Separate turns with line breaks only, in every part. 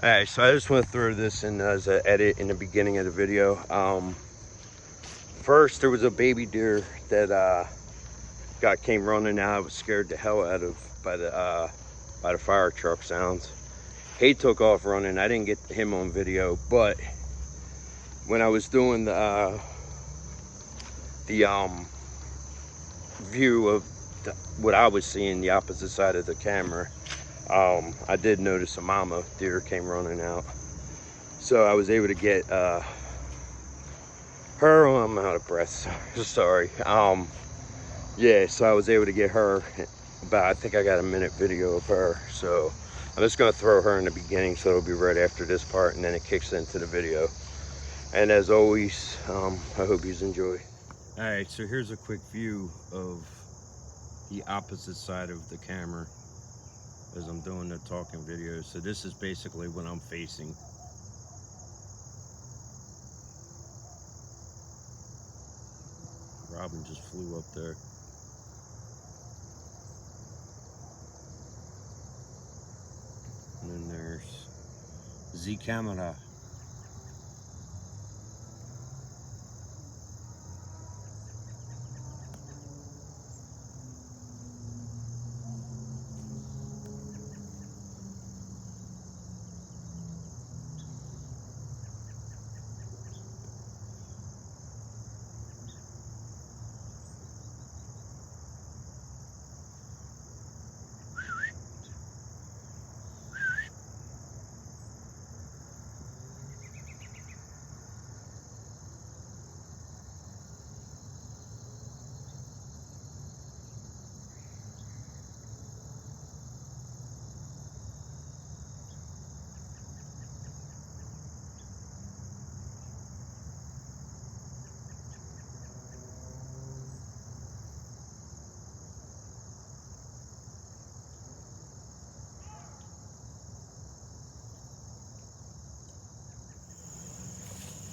Alright, so I just want to throw this in as an edit in the beginning of the video. First, there was a baby deer that came running out. I was scared the hell out of by the fire truck sounds. He took off running. I didn't get him on video, but when I was doing the view of what I was seeing, the opposite side of the camera, I did notice a mama deer came running out. So I was able to get her. Oh, I'm out of breath. Sorry. Yeah, so I was able to get her about, I think I got a minute video of her. So I'm just gonna throw her in the beginning, so it'll be right after this part, and then it kicks into the video. And as always, I hope you enjoy. All right, so here's a quick view of the opposite side of the camera as I'm doing the talking video. So this is basically what I'm facing. Robin just flew up there. And then there's the camera.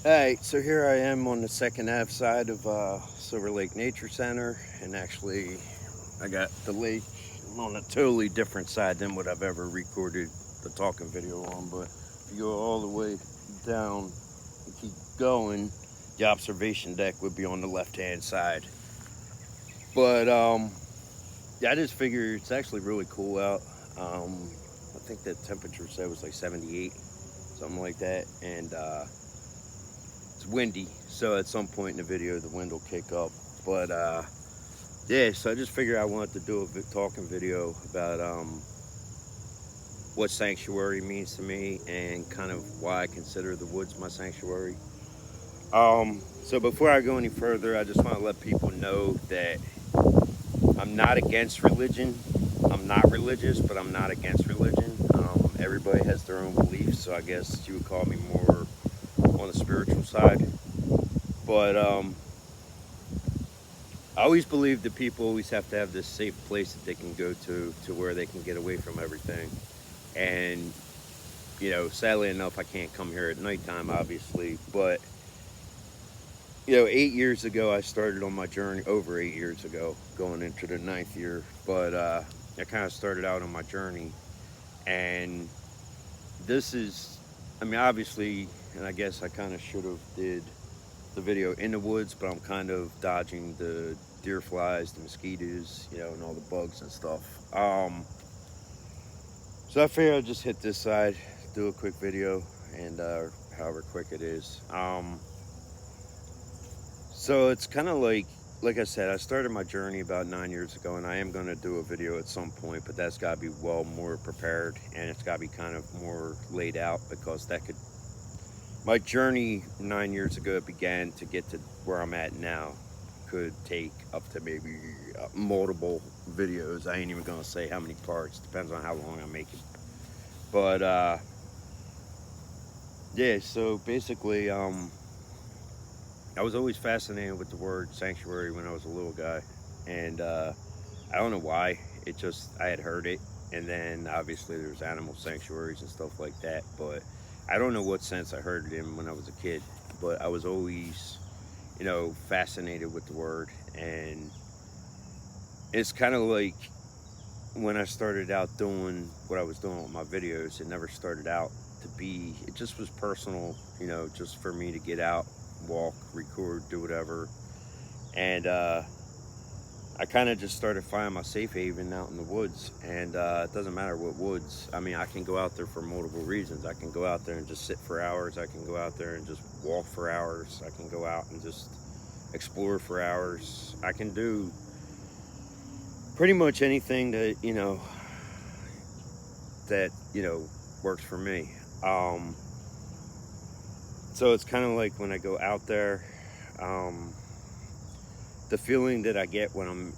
Alright, so here I am on the second half side of Silver Lake Nature Center, and actually I got the lake on a totally different side than what I've ever recorded the talking video on. But if you go all the way down and keep going, the observation deck would be on the left hand side. But yeah, I just figured it's actually really cool out. I think the temperature said was like 78, something like that, and it's windy, so at some point in the video the wind will kick up. But yeah, so I just figured I wanted to do a talking video about what sanctuary means to me and kind of why I consider the woods my sanctuary. So before I go any further, I just want to let people know that I'm not against religion. I'm not religious, but I'm not against religion. Everybody has their own beliefs, so I guess you would call me more on the spiritual side. But I always believe that people always have to have this safe place that they can go to where they can get away from everything. And you know, sadly enough, I can't come here at nighttime, obviously, but you know, 8 years ago I started on my journey, over 8 years ago, going into the 9th year. But I kind of started out on my journey, and this is, I mean, obviously, and I guess I kind of should have did the video in the woods, but I'm kind of dodging the deer flies, the mosquitoes, you know, and all the bugs and stuff. So I figured I'd just hit this side, do a quick video, and however quick it is. So it's kind of like I said, I started my journey about 9 years ago, and I am going to do a video at some point, but that's got to be well more prepared, and it's got to be kind of more laid out, because that could, my journey 9 years ago began to get to where I'm at now could take up to maybe multiple videos. I ain't even going to say how many parts, depends on how long I make it. But yeah, so basically I was always fascinated with the word sanctuary when I was a little guy, and I don't know why. It just, I had heard it, and then obviously there's animal sanctuaries and stuff like that, but I don't know what sense I heard it in when I was a kid. But I was always, you know, fascinated with the word, and it's kind of like when I started out doing what I was doing with my videos, it never started out to be, it just was personal, you know, just for me to get out, walk, record, do whatever. And I kind of just started finding my safe haven out in the woods. And it doesn't matter what woods. I mean, I can go out there for multiple reasons. I can go out there and just sit for hours. I can go out there and just walk for hours. I can go out and just explore for hours. I can do pretty much anything that, works for me. So it's kind of like when I go out there, the feeling that I get when I'm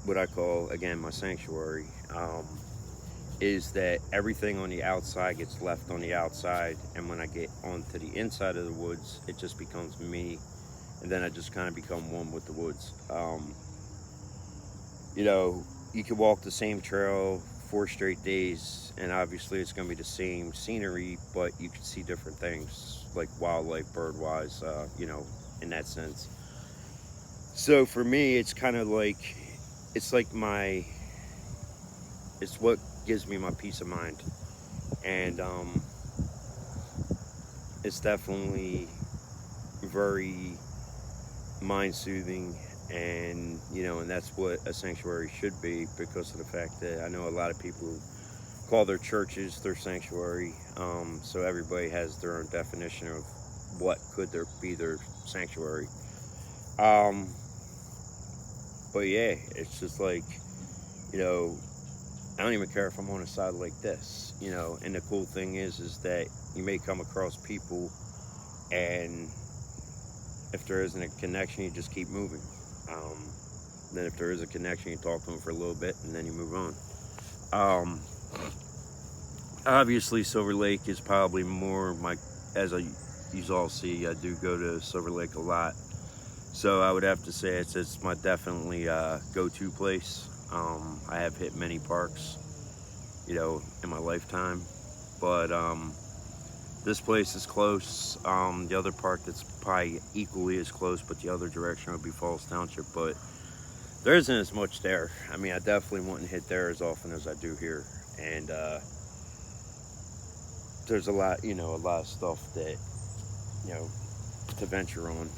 what I call, again, my sanctuary, is that everything on the outside gets left on the outside, and when I get onto the inside of the woods, it just becomes me, and then I just kind of become one with the woods. You could walk the same trail 4 straight days, and obviously it's going to be the same scenery, but you can see different things, like wildlife, bird-wise, in that sense. So for me, it's kind of like, it's what gives me my peace of mind. And it's definitely very mind-soothing, and and that's what a sanctuary should be, because of the fact that I know a lot of people call their churches their sanctuary. So everybody has their own definition of what could be their sanctuary. But yeah, it's just like, I don't even care if I'm on a side like this, and the cool thing is that you may come across people, and if there isn't a connection, you just keep moving. Then if there is a connection, you talk to them for a little bit, and then you move on. Obviously, Silver Lake is probably more as you all see, I do go to Silver Lake a lot. So I would have to say it's my definitely go-to place. I have hit many parks, in my lifetime, but this place is close. The other park that's probably equally as close, but the other direction would be Falls Township, but there isn't as much there. I mean, I definitely wouldn't hit there as often as I do here, and there's a lot of stuff that, to venture on.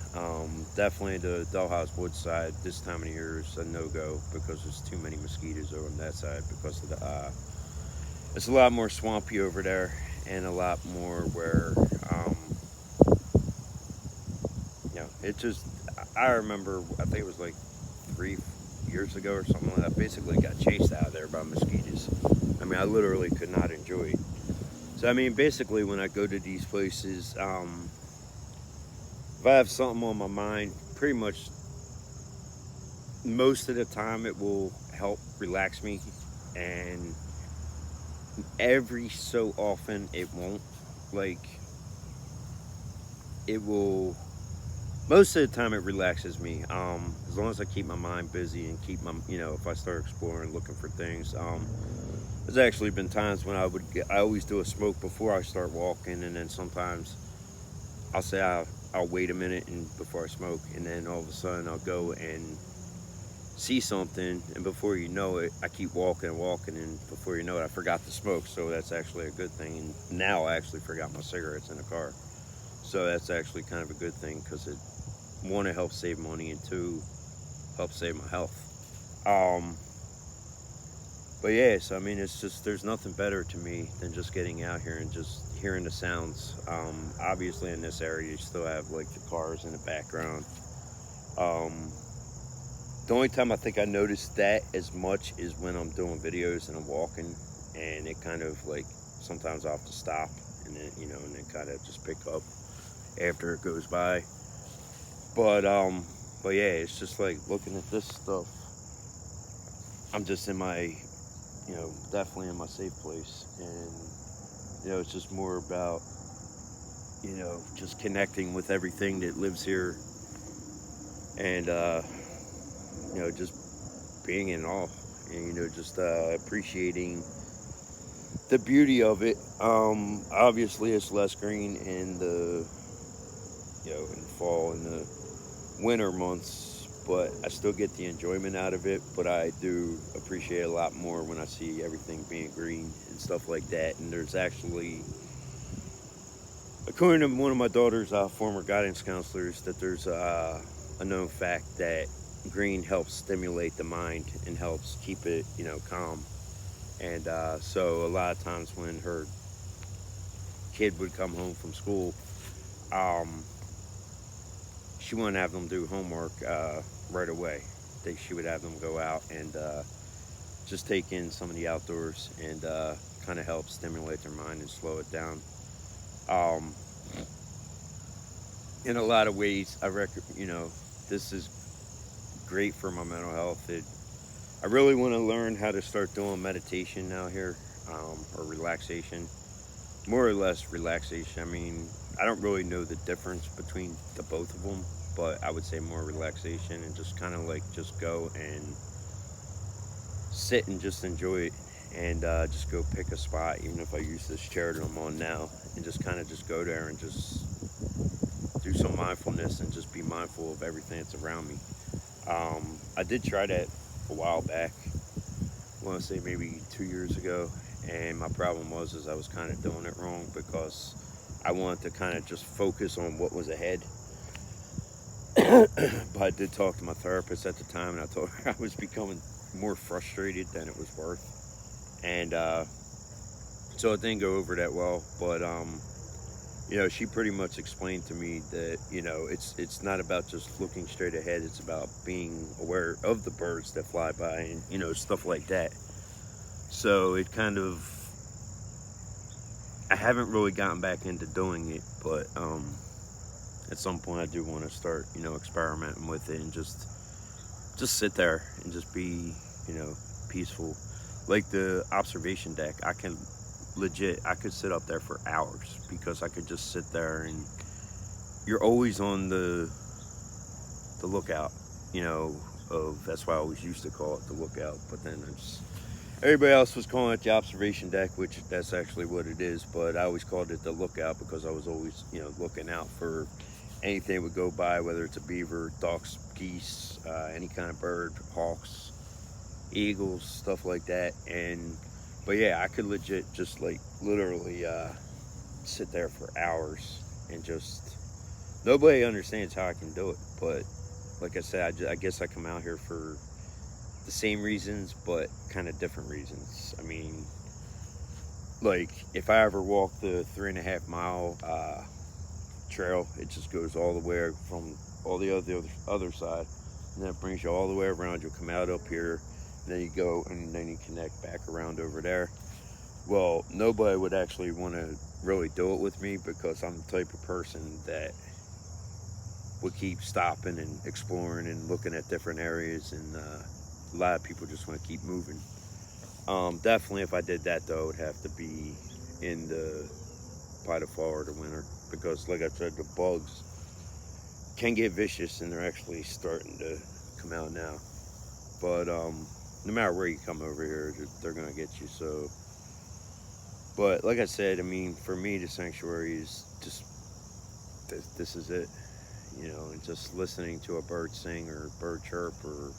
Definitely the Dollhouse Woods side this time of year is a no-go, because there's too many mosquitoes over on that side, because of the it's a lot more swampy over there, and a lot more where it just, I remember, I think it was like 3 years ago or something like that, basically got chased out of there by mosquitoes. I mean, I literally could not enjoy it. So I mean, basically when I go to these places, if I have something on my mind, pretty much most of the time it will help relax me, and every so often it won't. Like, it will, most of the time it relaxes me, as long as I keep my mind busy and keep my, if I start exploring, looking for things. There's actually been times when I always do a smoke before I start walking, and then sometimes I'll say I'll wait a minute and before I smoke, and then all of a sudden I'll go and see something, and before you know it, I keep walking and walking, and before you know it, I forgot to smoke. So that's actually a good thing. And now I actually forgot my cigarettes in the car, so that's actually kind of a good thing, because one, it helps save money, and 2, helps save my health. But yeah, so I mean, it's just, there's nothing better to me than just getting out here and just hearing the sounds. Obviously in this area you still have like the cars in the background. The only time I think I noticed that as much is when I'm doing videos and I'm walking, and it kind of like, sometimes I'll have to stop, and then and then kind of just pick up after it goes by. But yeah, it's just like looking at this stuff, I'm just in my, definitely in my safe place. And it's just more about, just connecting with everything that lives here, and just being in awe, and just appreciating the beauty of it. Obviously it's less green in the in fall and the winter months, but I still get the enjoyment out of it. But I do appreciate a lot more when I see everything being green and stuff like that. And there's actually According to one of my daughter's former guidance counselors, that there's a known fact that green helps stimulate the mind and helps keep it, calm. And so a lot of times when her kid would come home from school, um, she wouldn't have them do homework right away. She would have them go out and just take in some of the outdoors and kind of help stimulate their mind and slow it down. Um, in a lot of ways, this is great for my mental health. I really want to learn how to start doing meditation now here, or relaxation, more or less relaxation. I mean, I don't really know the difference between the both of them, but I would say more relaxation and just kind of like just go and sit and just enjoy it, and just go pick a spot, even if I use this chair that I'm on now, and just kind of just go there and just do some mindfulness and just be mindful of everything that's around me. I did try that a while back. I want to say maybe 2 years ago, and my problem was is I was kind of doing it wrong because I wanted to kind of just focus on what was ahead. But I did talk to my therapist at the time, and I told her I was becoming more frustrated than it was worth, and so it didn't go over that well. But she pretty much explained to me that it's not about just looking straight ahead. It's about being aware of the birds that fly by and stuff like that. So it kind of, I haven't really gotten back into doing it, but at some point I do want to start experimenting with it and just sit there and just be peaceful. Like the observation deck, I could sit up there for hours because I could just sit there, and you're always on the lookout, that's why I always used to call it the lookout, but then everybody else was calling it the observation deck, which that's actually what it is, but I always called it the lookout because I was always looking out for anything that would go by, whether it's a beaver, ducks, geese, any kind of bird, hawks, eagles, stuff like that. But yeah, I could legit just like literally sit there for hours and just, nobody understands how I can do it. But like I said, I guess I come out here for the same reasons, but kind of different reasons. I mean, like if I ever walk the 3.5 mile trail, it just goes all the way from all the other side, and that brings you all the way around. You'll come out up here, and then you go, and then you connect back around over there. Well, nobody would actually want to really do it with me because I'm the type of person that would keep stopping and exploring and looking at different areas, and a lot of people just want to keep moving. Definitely, if I did that though, it would have to be in by the fall or the winter, because like I said, the bugs can get vicious, and they're actually starting to come out now. But no matter where you come over here, they're gonna get you. So, but like I said, I mean, for me, the sanctuary is just this is it, and just listening to a bird sing or a bird chirp, or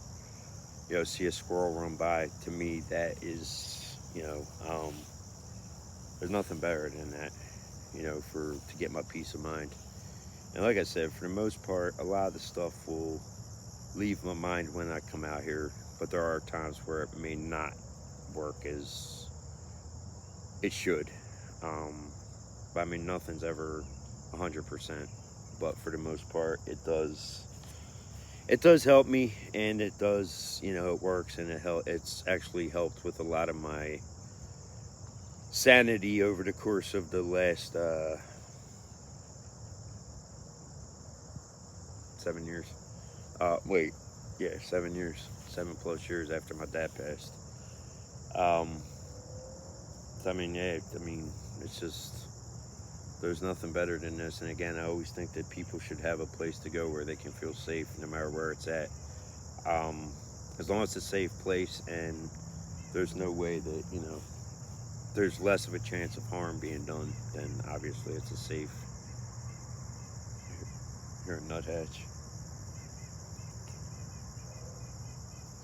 see a squirrel run by. To me, that is, there's nothing better than that, to get my peace of mind. And like I said, for the most part, a lot of the stuff will leave my mind when I come out here, but there are times where it may not work as it should. But I mean, nothing's ever 100%, but for the most part, it does help me, and it does, it works, and it's actually helped with a lot of my sanity over the course of the last 7 years. 7 years, 7+ years after my dad passed. I mean, it's just, there's nothing better than this. And again, I always think that people should have a place to go where they can feel safe no matter where it's at. As long as it's a safe place, and there's no way that, there's less of a chance of harm being done, then obviously it's a safe. You're a nuthatch.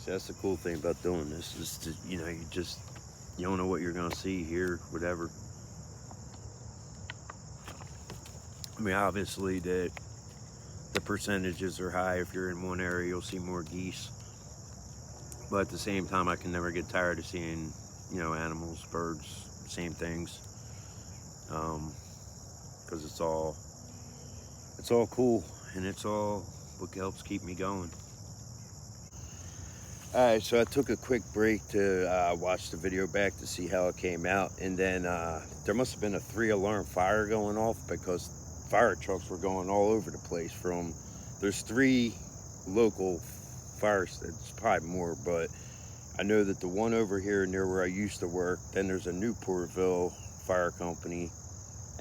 See, that's the cool thing about doing this, is to, you don't know what you're gonna see, hear, whatever. I mean, obviously the percentages are high. If you're in one area, you'll see more geese. But at the same time, I can never get tired of seeing, you know, animals, birds, same things. Because it's all cool, and it's all what helps keep me going. Alright, so I took a quick break to watch the video back to see how it came out, and then there must have been a 3-alarm fire going off because fire trucks were going all over the place. There's 3 local fires, it's probably more, but I know that the one over here near where I used to work, then there's a Newportville fire company,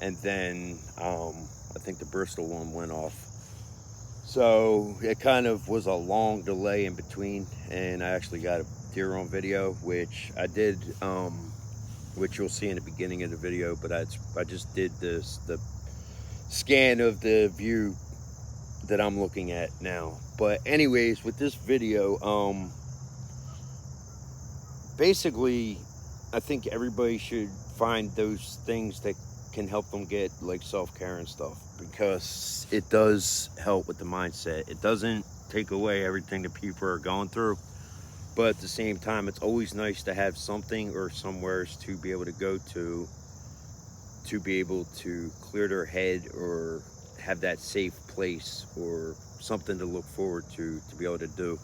and then I think the Bristol one went off. So it kind of was a long delay in between, and I actually got a deer on video, which I did, which you'll see in the beginning of the video, but I just did the scan of the view that I'm looking at now. But anyways, with this video, basically, I think everybody should find those things that can help them get like self-care and stuff, because it does help with the mindset. It doesn't take away everything that people are going through, but at the same time, it's always nice to have something or somewheres to be able to go to be able to clear their head, or have that safe place or something to look forward to be able to do.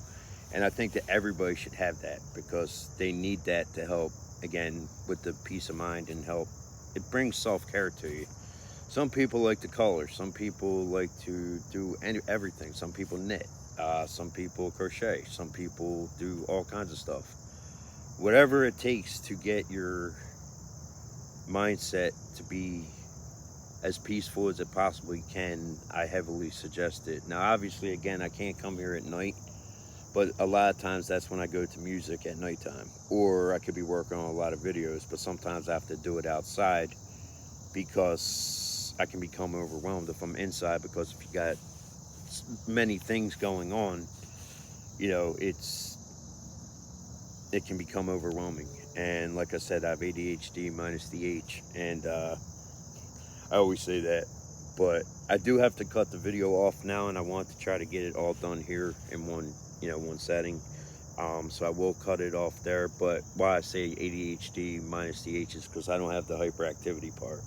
And I think that everybody should have that, because they need that to help, again, with the peace of mind and help. It brings self-care to you. Some people like to color. Some people like to do everything. Some people knit. Some people crochet. Some people do all kinds of stuff. Whatever it takes to get your mindset to be as peaceful as it possibly can, I heavily suggest it. Now, obviously, again, I can't come here at night, but a lot of times that's when I go to music at nighttime, or I could be working on a lot of videos, but sometimes I have to do it outside because I can become overwhelmed if I'm inside, because if you got many things going on, you know, it can become overwhelming. And like I said, I have ADHD minus the H, and I always say that, but I do have to cut the video off now, and I want to try to get it all done here in one setting. So I will cut it off there. But why I say ADHD minus the H is because I don't have the hyperactivity part.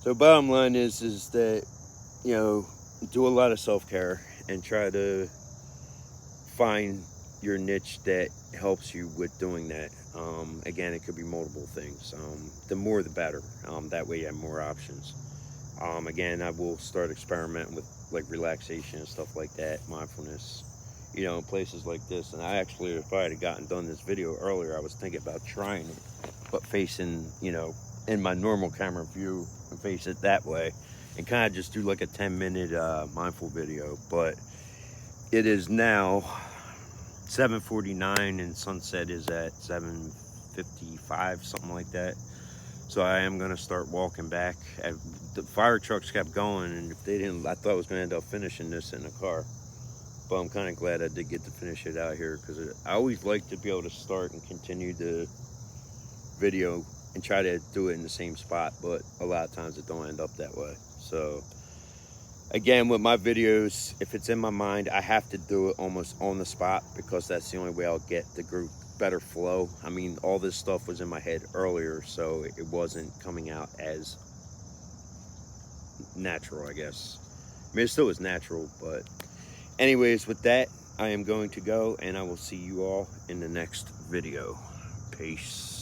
So bottom line is that, you know, do a lot of self-care and try to find your niche that helps you with doing that. Again, it could be multiple things. The more the better. That way you have more options. Again, I will start experimenting with like relaxation and stuff like that, mindfulness, you know, in places like this. And I actually, if I had gotten done this video earlier, I was thinking about trying it, but facing, you know, in my normal camera view and face it that way, and kind of just do like a 10-minute mindful video. But it is now 7:49 and sunset is at 7:55, something like that. So I am going to start walking back. The fire trucks kept going, and if they didn't, I thought I was going to end up finishing this in the car. But I'm kind of glad I did get to finish it out here, because I always like to be able to start and continue the video and try to do it in the same spot, but a lot of times it don't end up that way. So again, with my videos, if it's in my mind, I have to do it almost on the spot, because that's the only way I'll get the group better flow. I mean, all this stuff was in my head earlier, so it wasn't coming out as natural, I guess. I mean, it still was natural, but anyways, with that, I am going to go, and I will see you all in the next video. Peace.